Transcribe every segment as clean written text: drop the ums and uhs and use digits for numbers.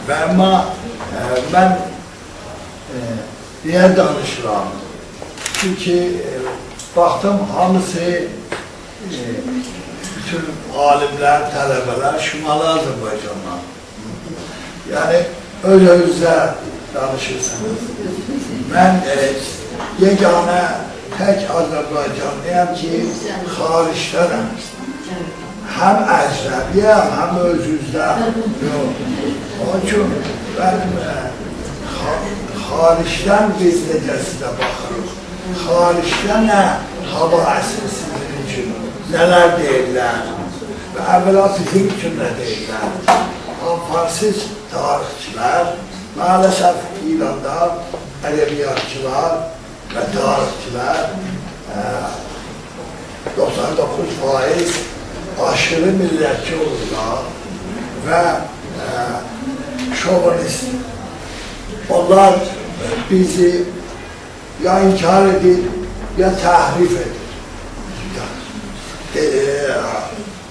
Və amma mən niyə danışıram? Çünki baxdım hamısı bütün alimlər, tələbələr Şimali Azərbaycandan. Yəni öz-özünüzə danışırsınız. Mən yeganə tək Azərbaycanlıyam ki, xaricdənəm. Həm əcnəbiyəm, həm öz-üzdən. Onun üçün mənim xaricdən biz necə sizə baxırıq. Xaricdən nə hava əsr sizin üçün, nələr deyirlər və əvvəla bizim üçün nə deyirlər. Farsız tarixçilər, maalesef İranda ədəbiyyatçılar və tarixçilər 99% aşırı millətçi olurlar və şovinist. Onlar bizi ya inkar edir, ya təhrif edir.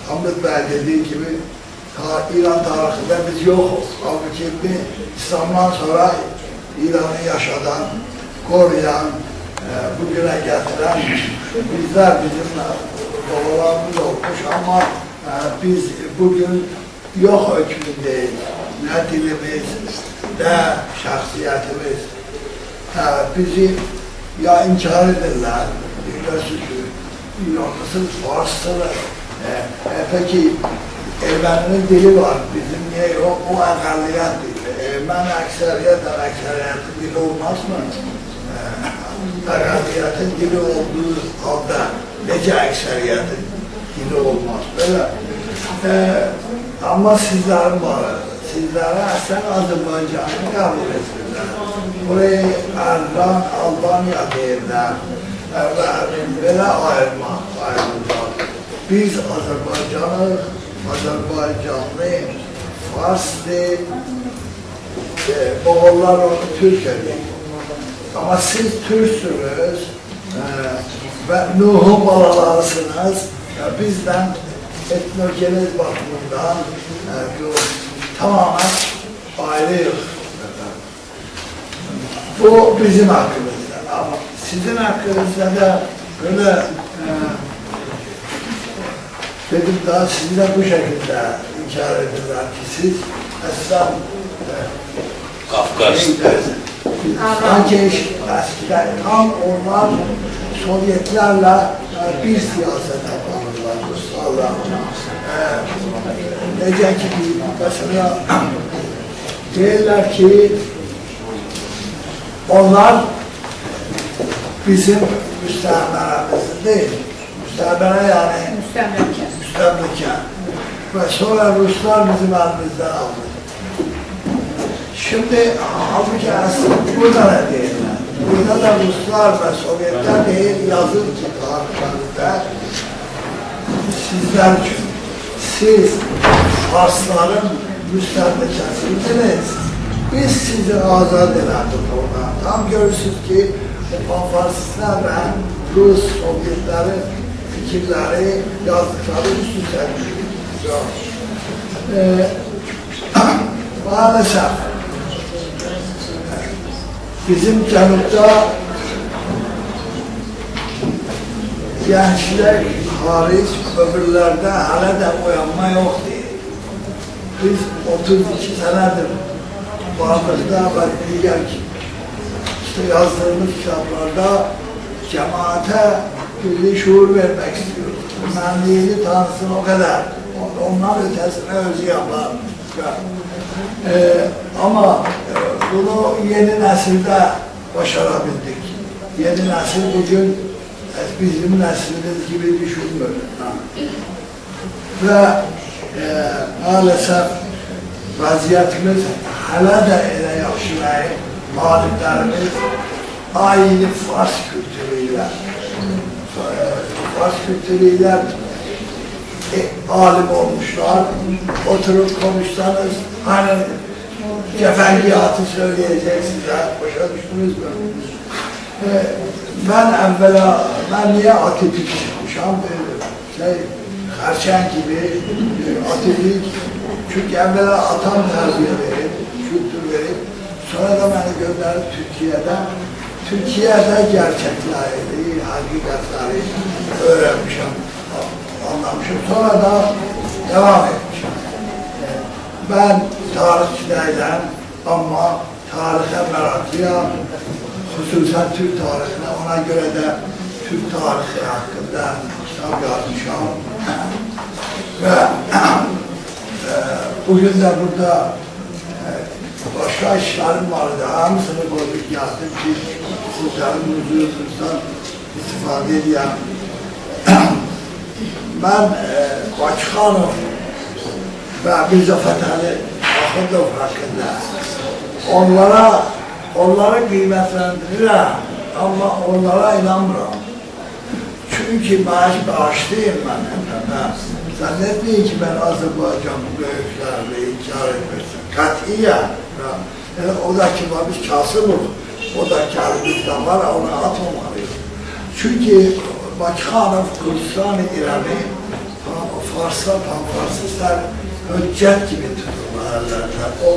Hamid bəy dediği gibi İran tarixində biz yoxuz. Halbuki İslamdan sonra İran'ı yaşadan, koruyan, bugüne getiren bizler, bizim babalarımız olmuş ama biz bugün yok hükmündeyiz. Ne dilimiz, ne şahsiyetimiz. Bizi ya inkar edirler, İranlısınız, Farssınız. Peki Erməninin dili var, bizim niye yok? O əqəliyyət dili. Erməni əksəriyyətin dili olmaz mı? Əqəliyyətin dili olduğu halda necə əksəriyyətin dili olmaz? Böyle. Ama sizlerin var, sizlere əslən Azərbaycanı qəbul etmirlər. Burayı Erdoğan, Albaniya deyirlər və belə ayrılırlar. Biz Azərbaycanıq, Azərbaycanlı, Farslı, oğullar onu Türkiye'de. Ama siz Türksünüz ve Nuh'un balalarısınız. Bizden etnogeniz bakımından tamamen ayrıyız. Bu bizim hakkımızda. Ama sizin hakkınızda da böyle dedim daha sizi de bu şekilde inkar edirler ki siz Eslam Kafkas sanki eskiden tam onlar Sovyetlerle bir siyaset yaparlar Ruslarla. Nece ki mesela derler ki onlar bizim müstemelemizin değil. Müstemele yani müstemleke. Ve sonra Ruslar bizim elimizden aldı. Şimdi halbuki aslında burada ne değiller? Burada da Ruslar ve Sovyetler değil yazın ki tarihlerinde sizler için. Siz Farsların müstemlekesiydiniz. Biz sizi azad ederdik oradan. Tam görürsünüz ki Farsistler ve Rus Sovyetlerin fikirleri, yazdıkları üst üste maalesef bizim Cənubda gençlik hariç öbürlerde hala da uyanma yok değil. Biz 32 senedir varlıkta ve diğer işte yazdığımız kitaplarda cemaate milli şuur vermek istiyoruz. Menliğini tanısın o kadar. Onlar ötesine özü yapar. Ama bunu yeni nesilde başarabildik. Yeni nesil bugün bizim neslimiz gibi düşünmüyor. Ve maalesef vaziyetimiz hala da ele yaxşılayıb. Alimlerimiz aynı Fars kültürüyle alim olmuşlar. Oturup konuşsanız hani cefengiyatı söyleyecek size. Başa düştünüz mü? Ben evvela, ben niye atipik çıkmışam? Xərçən gibi atipik Çünkü evvela atam terbiye verip, kültür verip, sonra da beni gönderip Türkiye'de gerçekleri, hakikatleri öğrenmişim, anlamışım. Sonra da devam etmişim. Ben tarihçi değilim ama tarihe meraklıyım. Hususen Türk tarihine, ona göre de Türk tarihi hakkında kitap yazmışım. Ve bugün de burada başka işlerim vardı. Hamısını koyduk yazdım ki sizlerin huzurunuzdan istifade edeyim. Ben Bakıxanov ve Mirza Fətəli Axundov hakkında onlara kıymetlendirirəm, ama onlara inanmıram. Çünkü bağışlıyım ben. Zannetmeyin ki ben Azerbaycan büyüklerle inkar etmişim. Katiyen. Yani o da ki biz kasımız. O da kârımızdan var, ona atmamalıyız. Çünkü Bakıxanov Kürdistan'ı İran'ı Farslar hüccet gibi tuturlarlar. O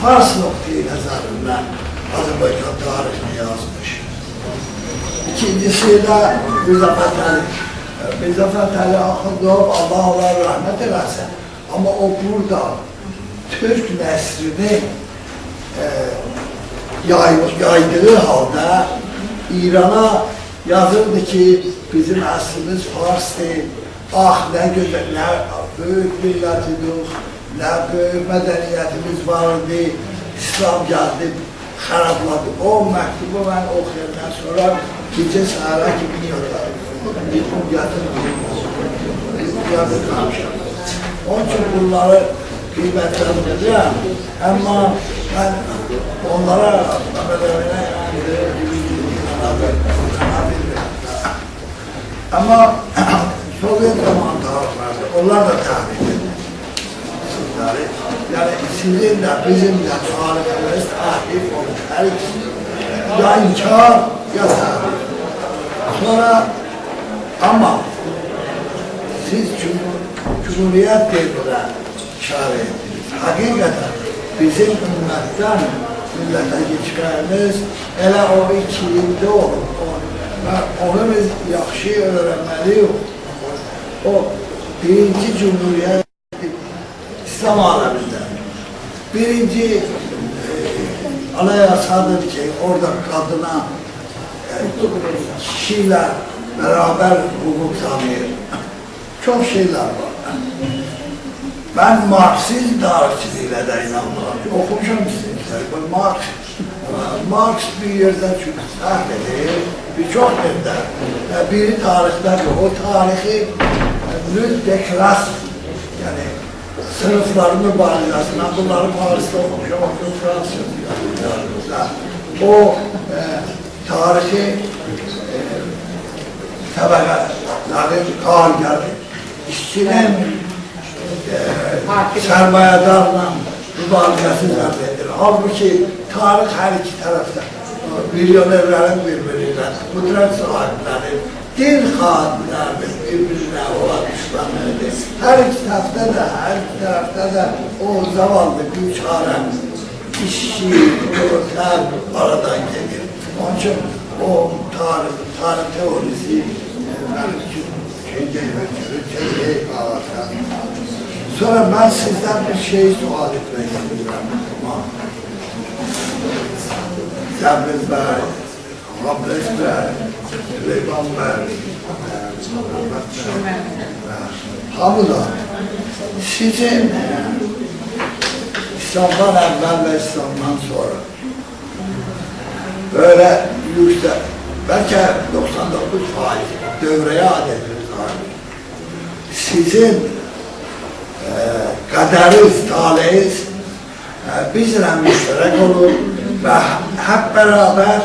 Fars noktayı nazarından Azerbaycan tarihini yazmış. İkincisi de Mirza Fətəli. Mirza Fətəli Axundov, Allah ona rahmet eləsin. Ama o burada Türk nesrini yaydığı halde İran'a yazırdı ki bizim aslımız Fars'tır. Ah ne güzel, ne büyük milletidir, ne büyük medeniyetimiz vardı. İslam geldi, xarapladı. O mektubu ben okuyandan sonra gece sahara gibi yatarım. Yıkım getirdim. Onun için bunları kıymetlendireceğim. Ama ben onlara ama Sovyet zamanı taraflarda, onlar da tahmin ediyor. Yani sizin de bizim de tarihimiz tahrif olmuş her ikisi. Ya inkar ya tahrif. Sonra ama siz Cumhuriyet devriyle işaret ettiniz. Hakikaten bizim ümmetten millete geçmemiz hele o 2 yılda olur. Onu biz yaxşı öğrenmeliyiz. O birinci Cumhuriyet İslam aleminde. Birinci anayasadır ki orada kadına kişiyle beraber hukuk tanıyor. Çok şeyler var. Ben Marksizm tarihçiliğine de inanmıyorum. Okumuşum sizinkiler. Marx bir yerden çünkü sahnede birçok yerde. Biri tarihte o tarihi lütfekras yani sınıfların mübalağasına bunları Paris'te okumuşum. Fransız o tarihi tabakaların kargârı işçinin sermayedarla mübalağası zannedilir. Halbuki tarih her iki tarafta. Milyonerlerin birbiriyle, kudret sahipleri, din hainlerinin birbirine olan düşmanları. Her iki tarafta da o zavallı güçhane, işçi, proletler aradan gelir. Onun için o tarih teorisi sonra ben sizden bir şey sual etmek istiyorum. Cemil Bey, Rableş Bey, Süleyman Bey, Hamıda, sizin İslam'dan evvel ve İslam'dan sonra böyle yüksek, belki 99% devreye adetiniz var. Sizin kaderiniz, talihiniz bizle müşterek olur ve hep beraber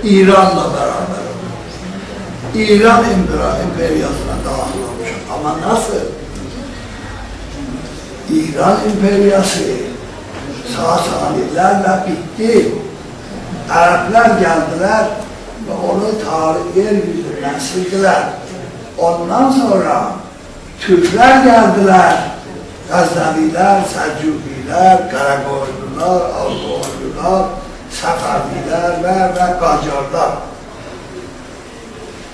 İran'la beraber olur. İran İmperyası'na dahil olmuş. Ama nasıl? İran İmperyası Sasanilerle bitti. Araplar geldiler ve onu yeryüzünden sildiler. Ondan sonra Türkler geldiler Gazneliler, Selçuklular, Karakoyunlular, Alkoyunlular, Seferdiler ve Qacarlar.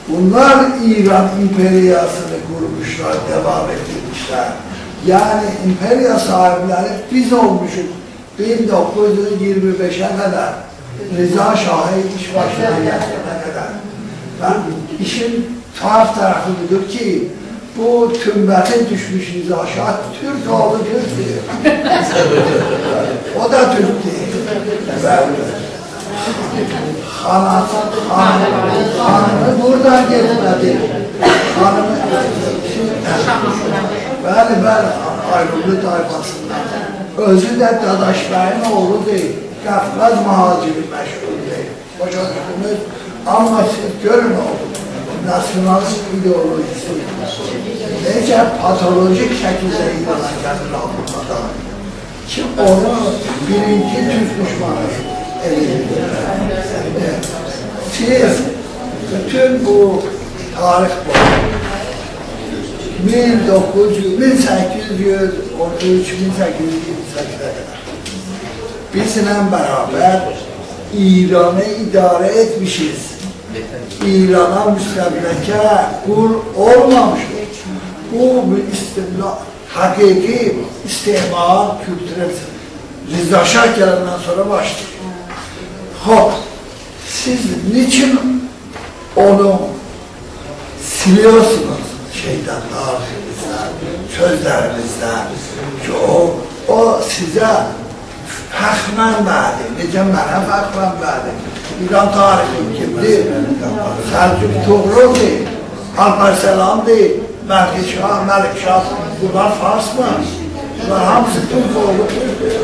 Bunlar İran imperiyasını kurmuşlar, devam ettirmişler. Yani imperya sahipleri biz olmuşuz 1925'e kadar. Rıza Şah'ı iş başına gelene kadar. Ben işin tuhaf tarafı budur ki bu tümbete düşmüş Rıza Şah Türk oğlu Türk diyor. O da Türk değil. Hanımı buradan getirmedi. Hanımı ben Ayrılı tayfasından. Özü de Dadaş Bey'in oğlu değil. Kafkaz muhaciri meşhur değil. Başörtümüz ama siz görün oğlum. Nasyonalist ideolojisi. Nece patolojik şekilde İran'a gelir Avrupa'da. Ki onu birinci Türk düşmanı siz bütün bu tarih boyu 1833-1828'e kadar bizimle beraber İran'ı idare etmişiz. İran'a müstemleke kul olmamıştır. Bu bir istimlak, hakiki istimal kültürel Rıza Şah gelenden sonra başlıyor. Hop, siz niçin onu siliyorsunuz şeyden, tarihimizden, sözlerimizden? O size fəxrən verdi, necə mənə fəxrən verdi. İran tarihi kimdir? Səlcük Tuğrul'dur, Alparslan'dır, Məlikşah, Məlikşah, bunlar Fars mı? Bunlar hamısı Türk oğlu Türk'dür.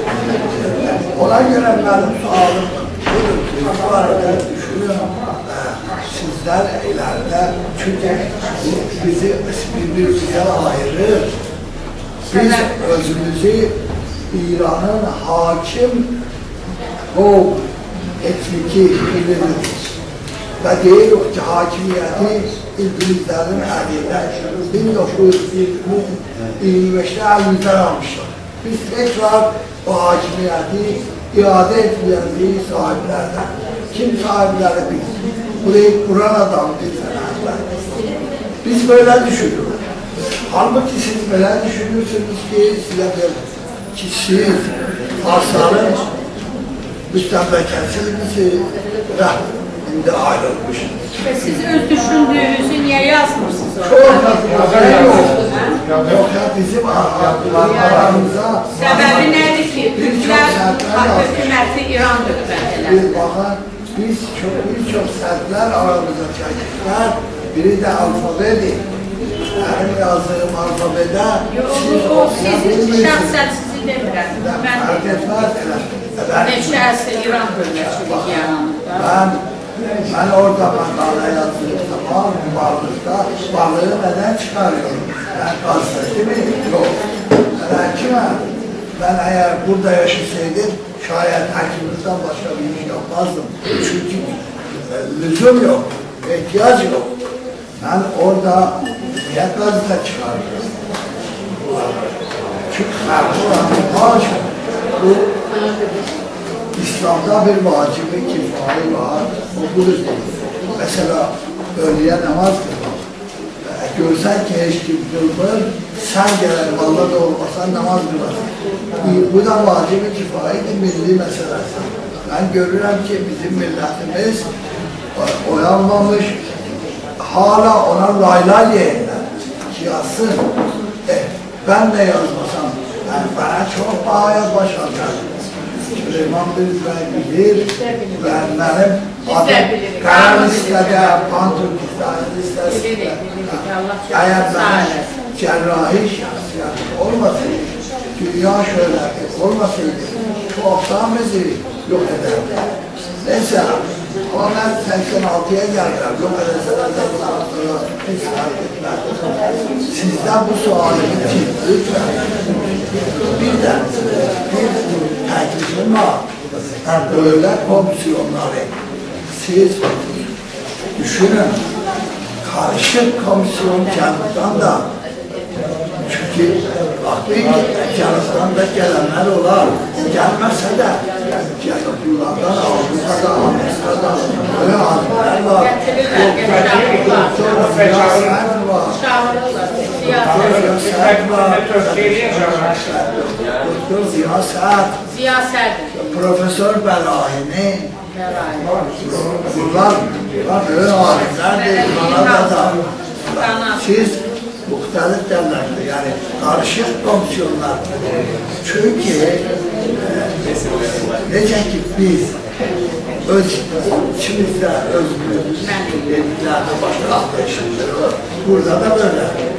Ona göre benim sualım budur. Bu arada düşünün, sizler ileride, çünkü bizi birbirimize ayırır. Biz özümüzü İran'ın hakim o etniki biliriz. Ve değil ki hakimiyeti İngilizlerin elinden 1925'te elimizden almışlar. Biz tekrar o hakimiyeti iade etmeyenliği sahiplerden. Kim sahipleri biz? Burayı kuran adam biz. Biz böyle düşünüyoruz. Halbuki siz böyle düşünüyorsunuz ki size ki siz Farsların müstembekesiniz ve şimdi ayrılmışsınız. Ve siz öz düşündüğünüzü niye yazmışsınız orada? Yok ya bizim aramızda... Sebebi nedir ki? Türkler hükümeti İran'dır bence. Biz birçok sərtlər aramızda çəkirlər. Biri de alfabedir. Benim yazdığım alfabede Sizin şahsen sizi demirəm. fark etmez. Neçə əsr İran bölməçilik yaranında. Ben orada makale yazdığım zaman balığı neden çıkarıyorum? Ben gazeteci miyim? Yok. Ben kimim? Ben eğer burada yaşasaydım şayet hakimlikten başka bir iş yapmazdım. Çünkü lüzum yok, ihtiyaç yok. Ben orada niye gazete çıkarıyorum? Çünkü haşa, bu İslam'da bir vacibi kifayi var, o budur. Mesela öğleye namaz kılmak. Görsen ki hiç kim kılmır, sen gelen valla da olmasan namaz kılarsın. Bu da vacibi kifayidir, milli meselesi. Ben görürüm ki bizim milletimiz oyanmamış, hala ona layla yiyinler ki yazsın. Ben de yazmasam, yani bana çok pahalıya başlayacak. Süleyman Bey bilir, benim adım karar listede, Pan-Türkistan listesinde. Eğer ben cerrahi şahsiyet olmasaydı, dünya şöyle olmasaydı, çoktan bizi yok ederdi. Neyse, ama ben 86'ya geldim, yok ederselerden bundan sonra hiç fark etmez. Sizden bu sualimi için lütfen bir teklifim var. Böyle komisyonları siz düşünün, karışık komisyon kağıttan da ki bakmayın ki Canıstan da gelenler olar. Gelmezse de Yunan'dan, Avrupa'da, Amerika'da böyle alimler var. Doktor Ziyasen var. Doktor Ziyasen, Profesör Belahini, bunlar böyle alimlerdir, Kanada'da. Siz muhtelif devlerde, yani karışık komisyonlar. Çünkü necə ki biz öz içimizdə özümüz dediklərdə başka anlayışımdır. Burada da böyle.